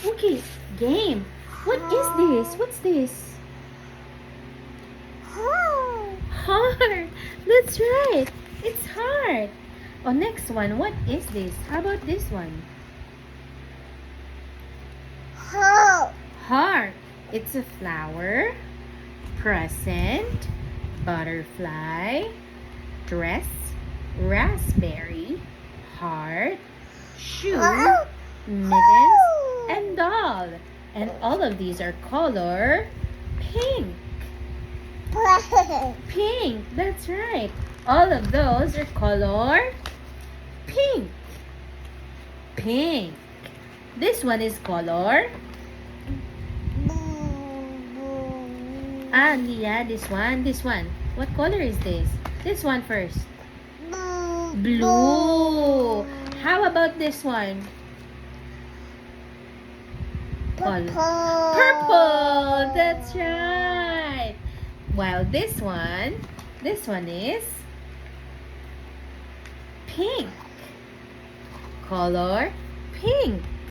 Okay, game. What is this? What's this? Heart. That's right. It's heart. Oh, next one. What is this? How about this one? Heart. It's a flower, present, butterfly, dress, raspberry, heart, shoe, mittens, and doll. And all of these are color pink. Pink, that's right. All of those are color pink. Pink. This one is color. Yeah, this one. This one. What color is this? This one first. Blue. How about this one? Purple. That's right. While this one is pink. Color pink.